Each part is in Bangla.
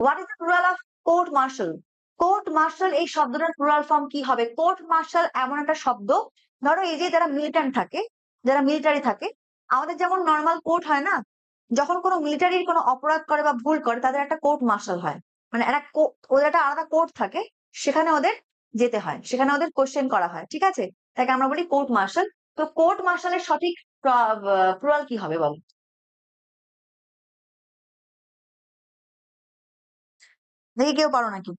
What is the plural of court martial? Court martial এই শব্দটার প্লুরাল ফর্ম কি হবে? কোর্ট মার্শাল এমন একটা শব্দ, ধরো এই যে যারা মিলিটেন্ট থাকে, যারা মিলিটারি থাকে, আমাদের যেমন নর্মাল কোর্ট হয় না, যখন কোনো মিলিটারির কোনো অপরাধ করে বা ভুল করে তাদের একটা কোর্ট মার্শাল হয়, মানে একটা ওদের একটা আলাদা কোর্ট থাকে, সেখানে ওদের যেতে হয়, সেখানে ওদের কোশ্চেন করা হয়, ঠিক আছে? তাকে আমরা বলি কোর্ট মার্শাল। তো কোর্ট মার্শালের সঠিক প্লুরাল কি হবে বলো? দেখি কেউ পারো নাকি?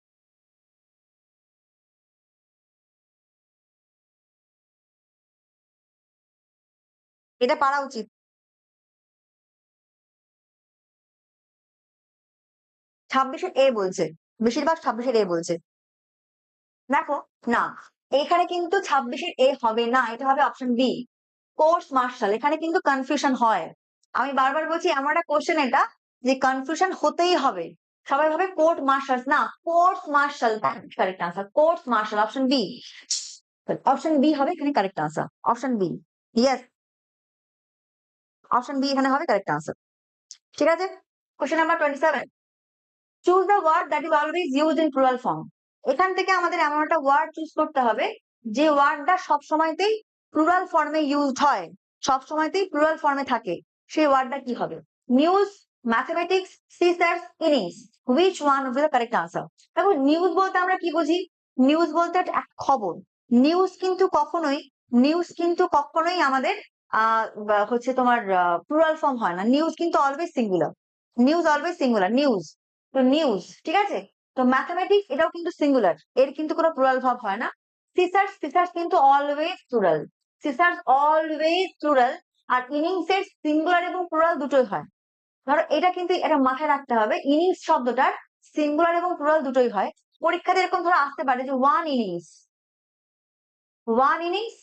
এটা পারা উচিত। 26-এর এ বলছে, বেশিরভাগ 26-এর এ বলছে। দেখো, না, এখানে কিন্তু 26-এর এ হবে না, এটা হবে অপশন বি, কোর্স মার্শাল। এখানে কিন্তু কনফিউশন হয়, আমি বারবার বলছি এমন একটা কোশ্চেন এটা যে কনফিউশন হতেই হবে। সবাই ভাবে কোর্ট মার্শাল, না, course martial correct answer, course martial, option B. Option B হবে এখানে correct answer, option B. Yes, option B এখানে হবে কারেক্ট আনসার। ঠিক আছে, question number 27, choose the word that is always used in plural form. এখান থেকে আমাদের এমন একটা ওয়ার্ড চুজ করতে হবে যে ওয়ার্ডটা সবসময়তেই প্লুরাল ফর্মে ইউজড হয়, সবসময়তেই প্লুরাল ফর্মে থাকে। সেই ওয়ার্ডটা কি হবে? News, mathematics, scissors, innings, which one will be the correct answer? দেখো, নিউজ বলতে আমরা কি বুঝি? নিউজ বলতে একটা খবর। নিউজ কিন্তু কখনোই, নিউজ কিন্তু কখনোই আমাদের হচ্ছে তোমার প্লুরাল ফর্ম হয় না, নিউজ কিন্তু always singular, news always singular, news. তো নিউজ, ঠিক আছে। তো ম্যাথমেটিক্স এটাও কিন্তু সিঙ্গুলার, এর কিন্তু কোনো প্লুরাল ভাব হয় না। সিসার্স, সিসার্স কিন্তু অলওয়েজ প্লুরাল, সিসার্স অলওয়েজ প্লুরাল। আর ইনিংস এর সিঙ্গুলার এবং প্লুরাল দুটোই হয়। ধরো এটা কিন্তু এটা মাথায় রাখতে হবে, ইনিংস শব্দটার সিঙ্গুলার এবং প্লুরাল দুটোই হয়। পরীক্ষাতে এরকম ধরো আসতে পারে যে one innings, one innings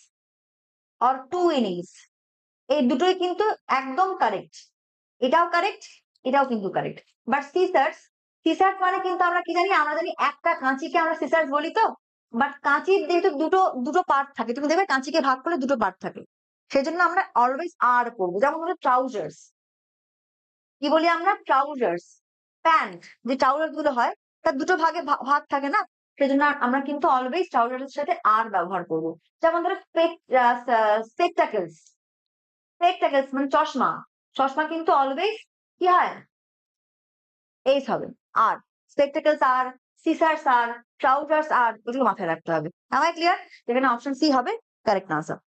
or two innings, এই দুটোই কিন্তু একদম কারেক্ট, এটাও কারেক্ট, এটাও কিন্তু কারেক্ট। বাট সিসার্স, সিসার্স মানে কিন্তু আমরা কি জানি? আমরা জানি একটা কাঁচিকে আমরা সিসার্স বলি তো। বাট কাঁচির যেহেতু দুটো দুটো পার্ট থাকে, তুমি দেখবে কাঁচিকে ভাগ করলে দুটো পার্ট থাকে, সেজন্য আমরা অলওয়েজ আর করবো। যেমন হলো ট্রাউজার্স, কি বলি আমরা? ট্রাউজার্স। প্যান্ট, যে ট্রাউজার্স গুলো হয় তার দুটো ভাগে ভাগ থাকে না, সেজন্য আমরা কিন্তু অলওয়েজ ট্রাউজার্স এর সাথে আর ব্যবহার করবো। যেমন ধরো স্পেকটাকেলস, স্পেকটাকেলস মানে চশমা, চশমা কিন্তু অলওয়েজ কি হয়? এইস হবে। আর স্পেকটাকেলস আর, সিসার্স আর, ট্রাউজার্স আর, এগুলো মাথায় রাখতে হবে। আমার ক্লিয়ার? যেখানে অপশন সি হবে কারেক্ট আনসার।